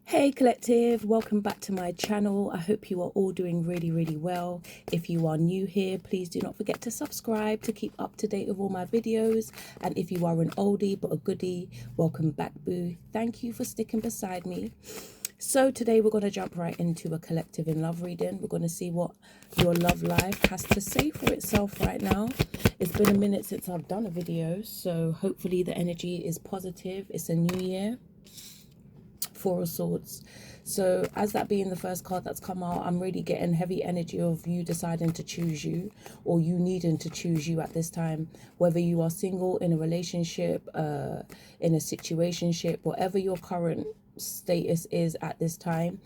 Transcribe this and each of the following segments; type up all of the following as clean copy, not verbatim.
Hey collective, welcome back to my channel. I hope you are all doing really well. If you are new here, please do not forget to subscribe to keep up to date with all my videos. And if you are an oldie but a goodie, welcome back, boo. Thank you for sticking beside me. So today we're going to jump right into a collective in love reading. We're going to see what your love life has to say for itself right now. It's been a minute since I've done a video, so hopefully the energy is positive. It's a new year. Four of Swords. So as that being the first card that's come out, I'm really getting heavy energy of you deciding to choose you, or you needing to choose you at this time, whether you are single, in a relationship, in a situationship, whatever your current status is at this time.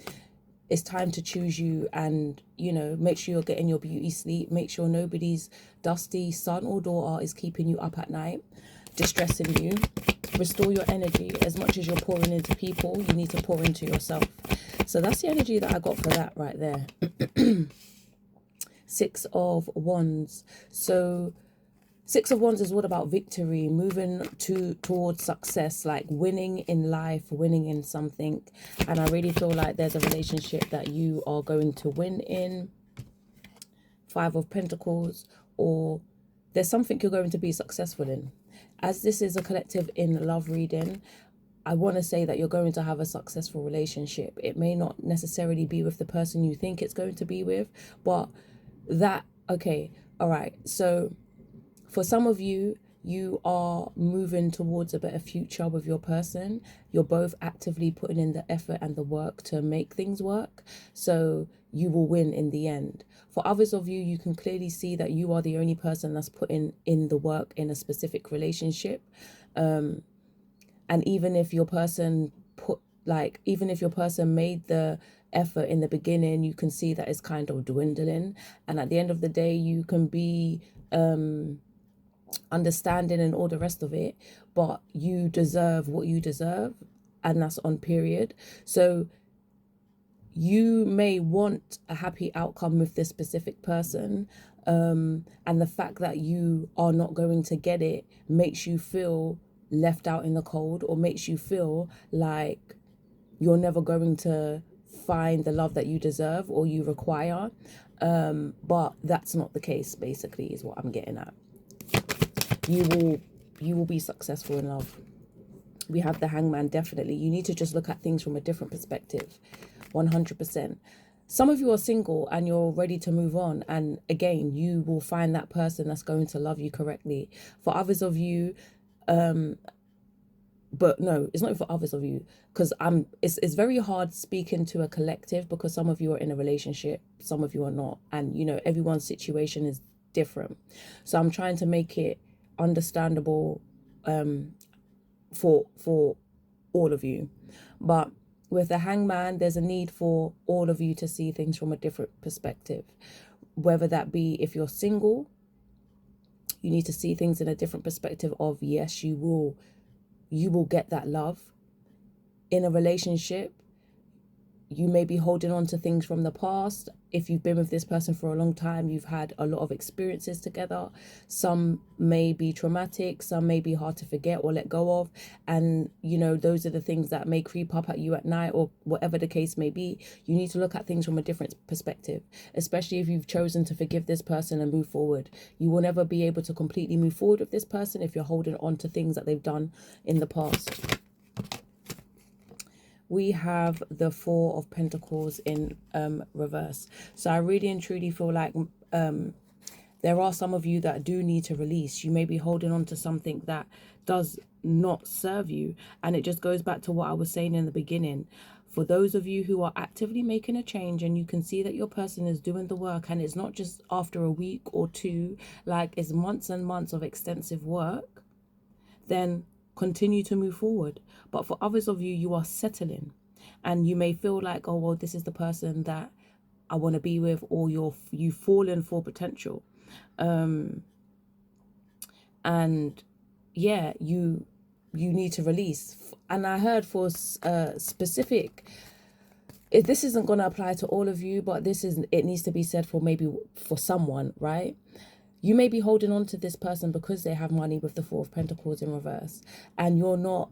It's time to choose you, and you know, make sure you're getting your beauty sleep. Make sure nobody's dusty son or daughter is keeping you up at night, distressing you. Restore your energy. As much as you're pouring into people, you need to pour into yourself. So that's the energy that I got for that right there. Six of Wands. So Six of Wands is all about victory, moving towards success, like winning in life, winning in something. And I really feel like there's a relationship that you are going to win in. Five of Pentacles, or there's something you're going to be successful in. As this is a collective in love reading, I want to say that you're going to have a successful relationship. It may not necessarily be with the person you think it's going to be with, but that, okay, all right. So for some of you, you are moving towards a better future with your person. You're both actively putting in the effort and the work to make things work. So you will win in the end. For others of you, you can clearly see that you are the only person that's putting in the work in a specific relationship. And even if your person even if your person made the effort in the beginning, you can see that it's kind of dwindling. And at the end of the day, you can be understanding and all the rest of it, but you deserve what you deserve, and that's on period. So you may want a happy outcome with this specific person, and the fact that you are not going to get it makes you feel left out in the cold, or makes you feel like you're never going to find the love that you deserve or you require. But that's not the case, basically, is what I'm getting at. You will be successful in love. We have the Hangman. Definitely, you need to just look at things from a different perspective. 100%. Some of you are single and you're ready to move on, and again, you will find that person that's going to love you correctly. For others of you, but no, it's not for others of you, because it's very hard speaking to a collective, because some of you are in a relationship, some of you are not, and you know, everyone's situation is different. So I'm trying to make it understandable for all of you. But with the Hangman, there's a need for all of you to see things from a different perspective. Whether that be, if you're single, you need to see things in a different perspective of, yes, you will get that love. In a relationship, you may be holding on to things from the past. If you've been with this person for a long time, you've had a lot of experiences together. Some may be traumatic, some may be hard to forget or let go of. And, you know, those are the things that may creep up at you at night, or whatever the case may be. You need to look at things from a different perspective, especially if you've chosen to forgive this person and move forward. You will never be able to completely move forward with this person if you're holding on to things that they've done in the past. We have the Four of Pentacles in reverse. So I really and truly feel like there are some of you that do need to release. You may be holding on to something that does not serve you. And it just goes back to what I was saying in the beginning. For those of you who are actively making a change, and you can see that your person is doing the work, and it's not just after a week or two, like it's months and months of extensive work, then continue to move forward. But for others of you, you are settling, and you may feel like, oh, well, this is the person that I want to be with, or you've fallen for potential. And yeah, you need to release. And I heard for specific, if this isn't going to apply to all of you, but it needs to be said for maybe for someone, right? You may be holding on to this person because they have money with the Four of Pentacles in reverse, and you're not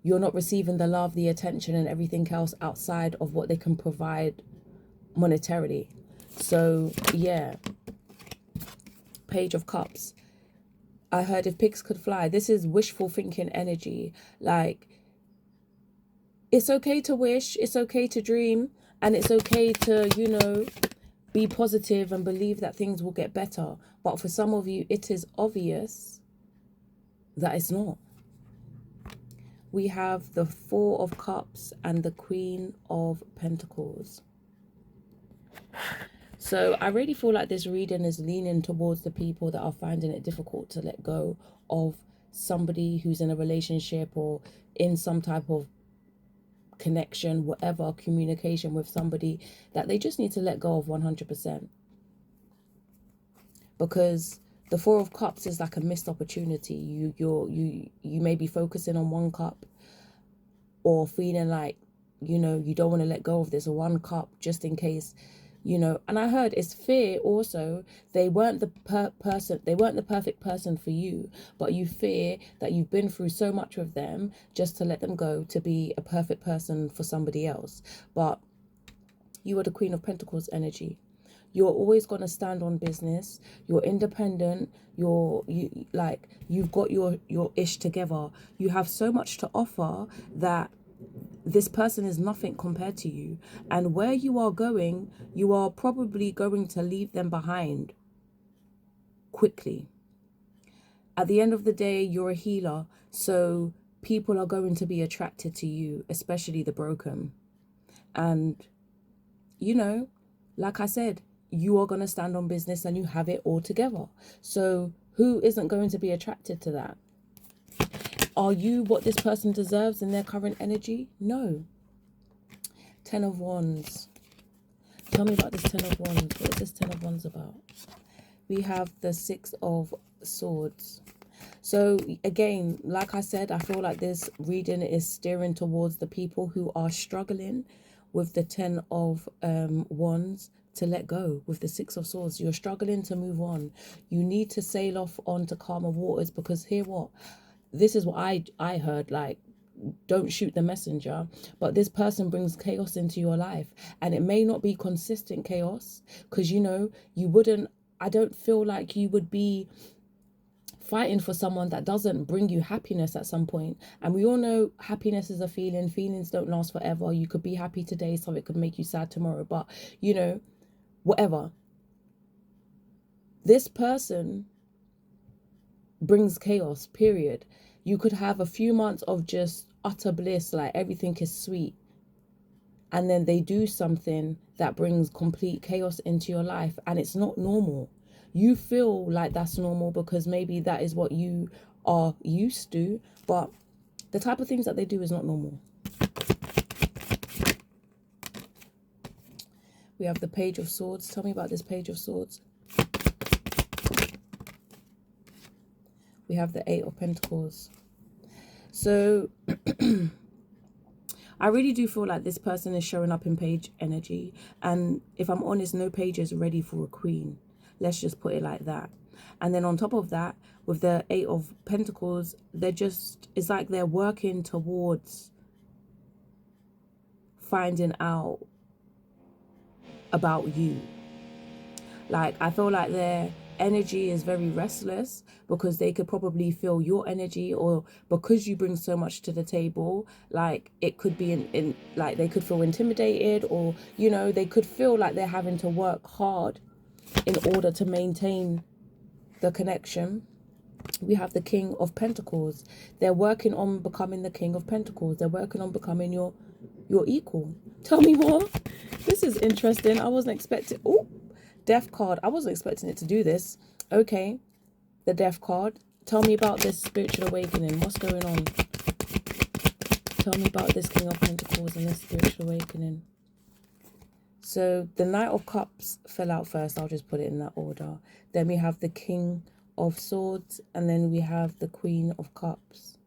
you're not receiving the love, the attention, and everything else outside of what they can provide monetarily. So yeah, Page of Cups. I heard if pigs could fly. This is wishful thinking energy. Like, it's okay to wish, it's okay to dream, and it's okay to, you know, be positive and believe that things will get better. But for some of you, it is obvious that it's not. We have the Four of Cups and the Queen of Pentacles. So I really feel like this reading is leaning towards the people that are finding it difficult to let go of somebody who's in a relationship or in some type of connection, whatever, communication with somebody, that they just need to let go of 100%. Because the Four of Cups is like a missed opportunity. You may be focusing on one cup, or feeling like, you know, you don't want to let go of this one cup just in case, you know. And I heard it's fear also. They weren't the perfect person for you, but you fear that you've been through so much with them just to let them go to be a perfect person for somebody else. But you are the Queen of Pentacles energy. You're always going to stand on business. You're independent. You've got your ish together. You have so much to offer that this person is nothing compared to you. And where you are going, you are probably going to leave them behind quickly. At the end of the day, you're a healer. So people are going to be attracted to you, especially the broken. And, you know, like I said, you are going to stand on business and you have it all together. So who isn't going to be attracted to that? Are you what this person deserves in their current energy? No. Ten of Wands. Tell me about this Ten of Wands. What is this Ten of Wands about? We have the Six of Swords. So again, like I said, I feel like this reading is steering towards the people who are struggling with the Ten of Wands to let go. With the Six of Swords, you're struggling to move on. You need to sail off onto calmer waters, because hear what? This is what I heard, like, don't shoot the messenger, but this person brings chaos into your life, and it may not be consistent chaos, because, you know, I don't feel like you would be fighting for someone that doesn't bring you happiness at some point. And we all know happiness is a feeling. Feelings don't last forever. You could be happy today, something could make you sad tomorrow, but, you know, whatever. This person brings chaos, period. You could have a few months of just utter bliss, like everything is sweet, and then they do something that brings complete chaos into your life, and it's not normal. You feel like that's normal because maybe that is what you are used to, but the type of things that they do is not normal. We have the Page of Swords. Tell me about this Page of Swords. We have the Eight of Pentacles. So I really do feel like this person is showing up in page energy. And if I'm honest, no page is ready for a queen. Let's just put it like that. And then on top of that, with the Eight of Pentacles, it's like they're working towards finding out about you. Like, I feel like their energy is very restless because they could probably feel your energy, or because you bring so much to the table, like it could be in like they could feel intimidated, or, you know, they could feel like they're having to work hard in order to maintain the connection. We have the King of Pentacles. They're working on becoming the King of Pentacles. They're working on becoming your equal. Tell me more. This is interesting. I wasn't expecting. Oh, Death card. I wasn't expecting it to do this. Okay, the Death card. Tell me about this spiritual awakening. What's going on? Tell me about this King of Pentacles and this spiritual awakening. So the Knight of Cups fell out first. I'll just put it in that order. Then we have the King of Swords, and then we have the Queen of Cups.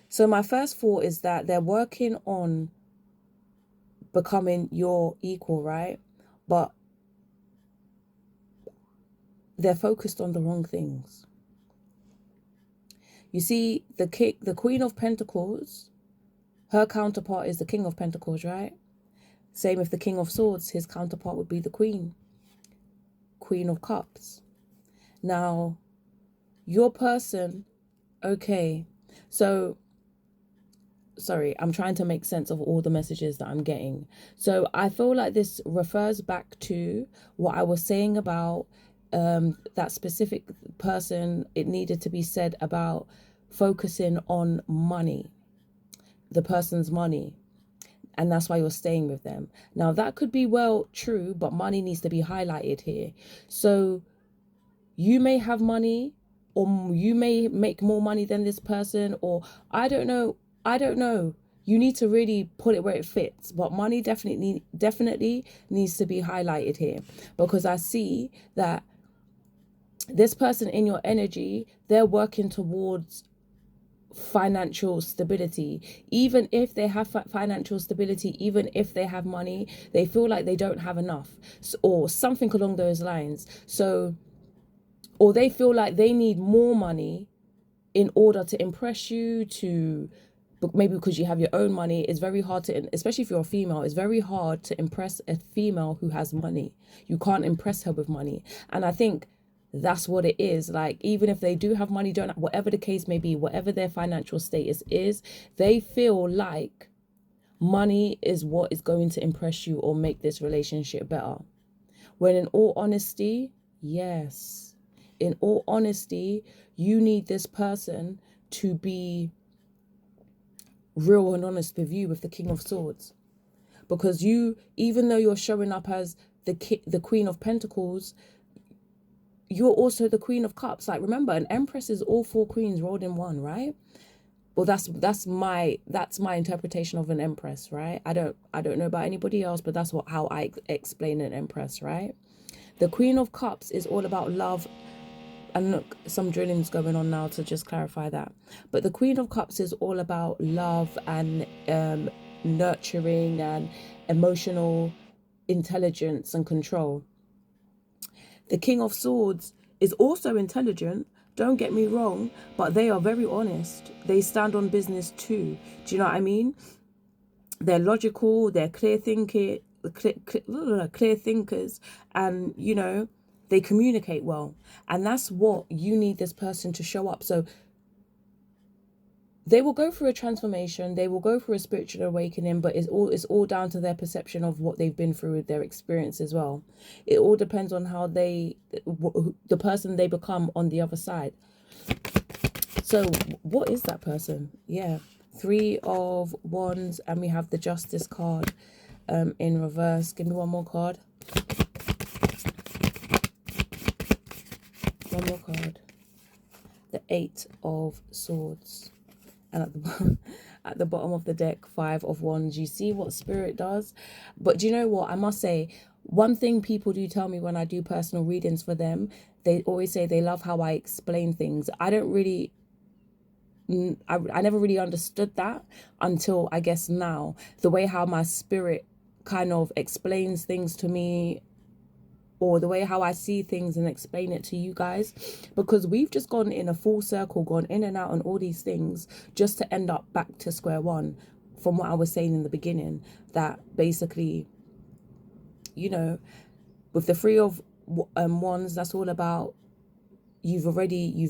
So my first thought is that they're working on becoming your equal, right? But they're focused on the wrong things. You see, the Queen of Pentacles, her counterpart is the King of Pentacles, right? Same with the King of Swords, his counterpart would be the Queen of Cups. Now, your person, okay, so, sorry, I'm trying to make sense of all the messages that I'm getting. So I feel like this refers back to what I was saying about that specific person. It needed to be said about focusing on money, the person's money. And that's why you're staying with them. Now, that could be well true, but money needs to be highlighted here. So you may have money, or you may make more money than this person, or I don't know. You need to really put it where it fits. But money definitely needs to be highlighted here, because I see that this person in your energy, they're working towards financial stability. Even if they have financial stability, even if they have money, they feel like they don't have enough, or something along those lines. So, or they feel like they need more money in order to impress you, to maybe because you have your own money. It's very hard to, especially if you're a female, it's very hard to impress a female who has money. You can't impress her with money. And I think that's what it is. Like, even if they do have money, don't, whatever the case may be, whatever their financial status is, they feel like money is what is going to impress you or make this relationship better. When in all honesty, yes, in all honesty, you need this person to be real and honest with you, with the King of Swords. Because you, even though you're showing up as the Queen of Pentacles, you're also the Queen of Cups. Like, remember, an Empress is all four queens rolled in one, right? Well, that's my interpretation of an Empress, right? I don't know about anybody else, but that's how I explain an Empress, right? The Queen of Cups is all about love. And look, some drilling's going on now to just clarify that. But the Queen of Cups is all about love and nurturing and emotional intelligence and control. The King of Swords is also intelligent, don't get me wrong, but they are very honest. They stand on business too. Do you know what I mean? They're logical, they're clear thinkers, and, you know, they communicate well. And that's what you need this person to show up. So they will go through a transformation, they will go through a spiritual awakening, but it's all down to their perception of what they've been through with their experience as well. It all depends on how the person they become on the other side. So what is that person? Yeah, 3 of Wands, and we have the Justice card in reverse. Give me one more card. One more card. The 8 of Swords. And at the bottom of the deck, 5 of Wands. You see what Spirit does? But do you know what? I must say, one thing people do tell me when I do personal readings for them, they always say they love how I explain things. I don't really... I never really understood that until, I guess, now. The way how my spirit kind of explains things to me, or the way how I see things and explain it to you guys, because we've just gone in a full circle, gone in and out on all these things just to end up back to square one from what I was saying in the beginning, that basically, you know, with the 3 of Wands, that's all about you've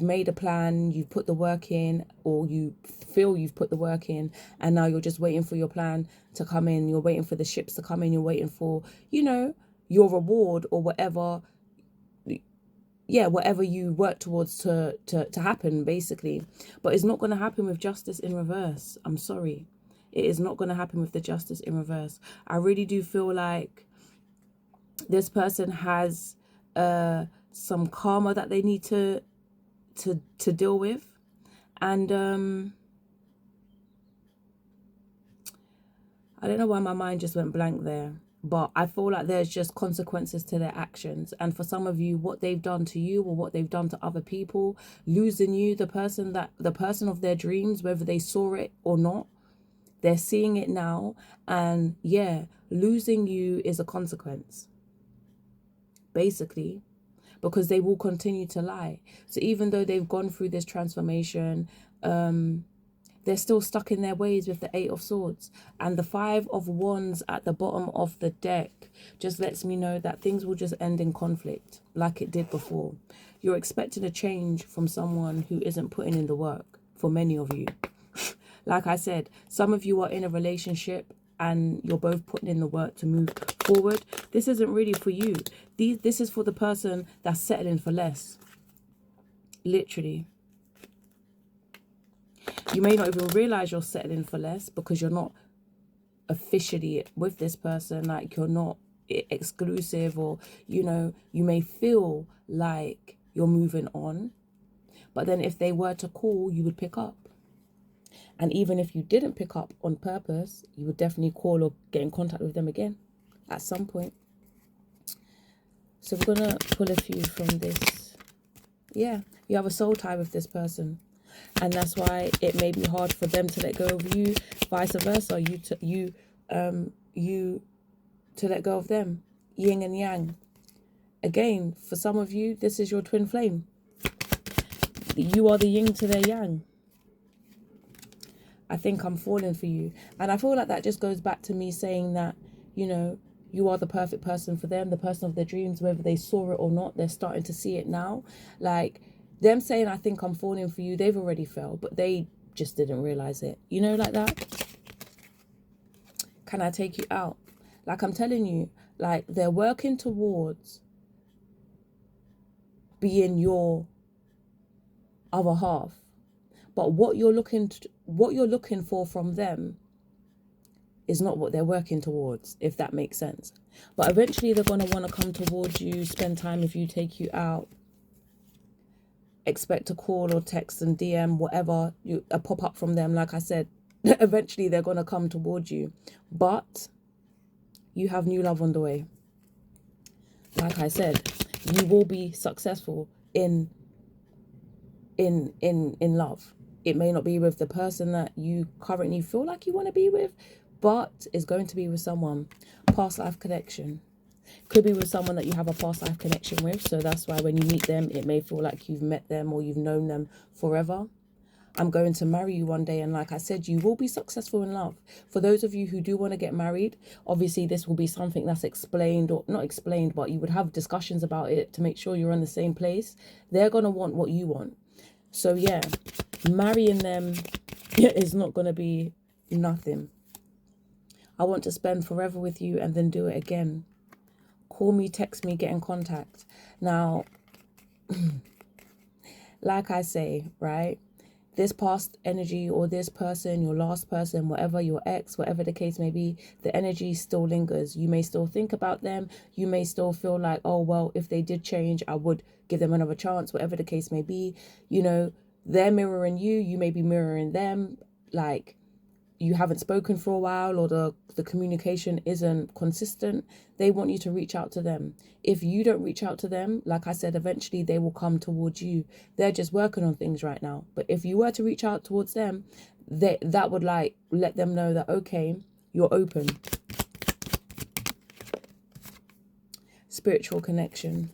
made a plan, you've put the work in, or you feel you've put the work in, and now you're just waiting for your plan to come in, you're waiting for the ships to come in, you're waiting for, you know, your reward or whatever, yeah, whatever you work towards to happen, basically. But it's not going to happen with Justice in reverse. I'm sorry. It is not going to happen with the Justice in reverse. I really do feel like this person has some karma that they need to deal with. And I don't know why my mind just went blank there, but I feel like there's just consequences to their actions. And for some of you, what they've done to you or what they've done to other people, losing you, the person of their dreams, whether they saw it or not, they're seeing it now. And yeah, losing you is a consequence, basically, because they will continue to lie. So even though they've gone through this transformation, They're still stuck in their ways with the Eight of Swords. And the Five of Wands at the bottom of the deck just lets me know that things will just end in conflict like it did before. You're expecting a change from someone who isn't putting in the work, for many of you. Like I said, some of you are in a relationship and you're both putting in the work to move forward. This isn't really for you. This is for the person that's settling for less. Literally. You may not even realize you're settling for less because you're not officially with this person. Like, you're not exclusive, or, you know, you may feel like you're moving on. But then if they were to call, you would pick up. And even if you didn't pick up on purpose, you would definitely call or get in contact with them again at some point. So we're going to pull a few from this. Yeah, you have a soul tie with this person. And that's why it may be hard for them to let go of you, vice versa. You to let go of them. Yin and yang. Again, for some of you, this is your twin flame. You are the yin to their yang. I think I'm falling for you. And I feel like that just goes back to me saying that, you know, you are the perfect person for them, the person of their dreams, whether they saw it or not. They're starting to see it now. Like, them saying, I think I'm falling for you, they've already fell, but they just didn't realize it. You know, like that. Can I take you out? Like, I'm telling you, like, they're working towards being your other half. But what you're looking for from them is not what they're working towards, if that makes sense. But eventually they're going to want to come towards you, spend time with you, take you out. Expect a call or text and DM, whatever, a pop-up from them. Like I said, eventually they're going to come towards you. But you have new love on the way. Like I said, you will be successful in love. It may not be with the person that you currently feel like you want to be with, but it's going to be with someone. Past life connection. Could be with someone that you have a past life connection with. So that's why when you meet them, it may feel like you've met them or you've known them forever. I'm going to marry you one day. And like I said, you will be successful in love. For those of you who do want to get married, obviously this will be something that's explained, or not explained, but you would have discussions about it to make sure you're in the same place. They're going to want what you want. So yeah, marrying them is not going to be nothing. I want to spend forever with you and then do it again. Call me, text me, get in contact. Now, like I say, right? This past energy or this person, your last person, whatever, your ex, whatever the case may be, the energy still lingers. You may still think about them. You may still feel like, oh, well, if they did change, I would give them another chance, whatever the case may be. You know, they're mirroring you. You may be mirroring them. Like, you haven't spoken for a while, or the communication isn't consistent. They want you to reach out to them. If you don't reach out to them, like I said, eventually they will come towards you. They're just working on things right now. But if you were to reach out towards them, that would like let them know that, okay, you're open. Spiritual connection.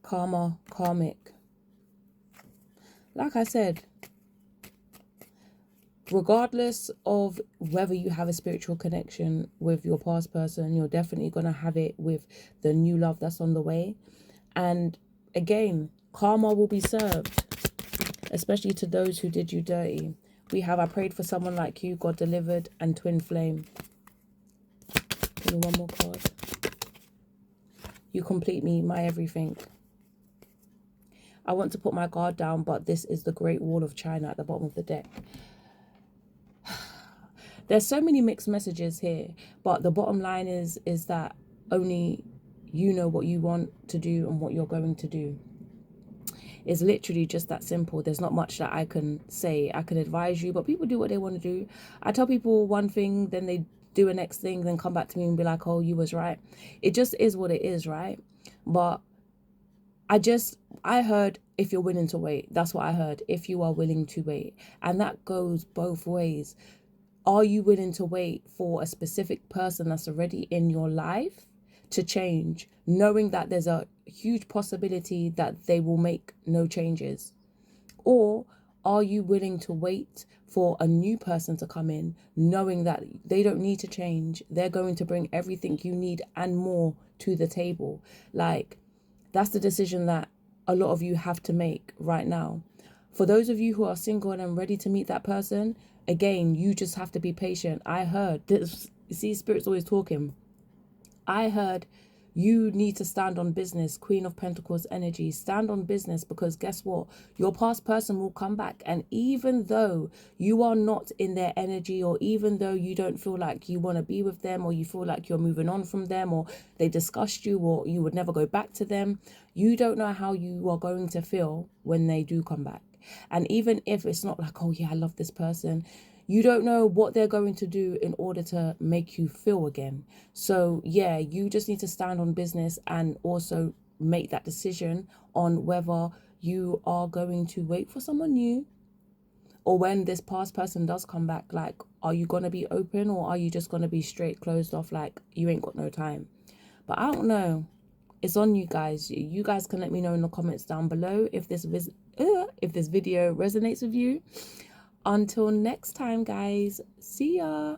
Karma, karmic. Like I said, regardless of whether you have a spiritual connection with your past person, you're definitely going to have it with the new love that's on the way. And again, karma will be served, especially to those who did you dirty. We have, I prayed for someone like you, God delivered, and twin flame. Give me one more card. You complete me, my everything. I want to put my guard down, but this is the Great Wall of China at the bottom of the deck. There's so many mixed messages here, but the bottom line is that only you know what you want to do and what you're going to do. It's literally just that simple. There's not much that I can say. I can advise you, but people do what they want to do. I tell people one thing, then they do a next thing, then come back to me and be like, oh, you was right. It just is what it is, right? But I heard if you're willing to wait. That's what I heard. If you are willing to wait. And that goes both ways. Are you willing to wait for a specific person that's already in your life to change, knowing that there's a huge possibility that they will make no changes? Or are you willing to wait for a new person to come in, knowing that they don't need to change? They're going to bring everything you need and more to the table. Like, that's the decision that a lot of you have to make right now. For those of you who are single and ready to meet that person, again, you just have to be patient. I heard this. See, Spirit's always talking. I heard you need to stand on business. Queen of Pentacles energy. Stand on business, because guess what? Your past person will come back. And even though you are not in their energy, or even though you don't feel like you want to be with them, or you feel like you're moving on from them, or they disgust you, or you would never go back to them, you don't know how you are going to feel when they do come back. And even if it's not like, oh yeah, I love this person, you don't know what they're going to do in order to make you feel again. So yeah, you just need to stand on business and also make that decision on whether you are going to wait for someone new, or when this past person does come back, like, are you going to be open, or are you just going to be straight closed off, like you ain't got no time? But I don't know. It's on you guys. You guys can let me know in the comments down below if this video resonates with you. Until next time, guys. See ya.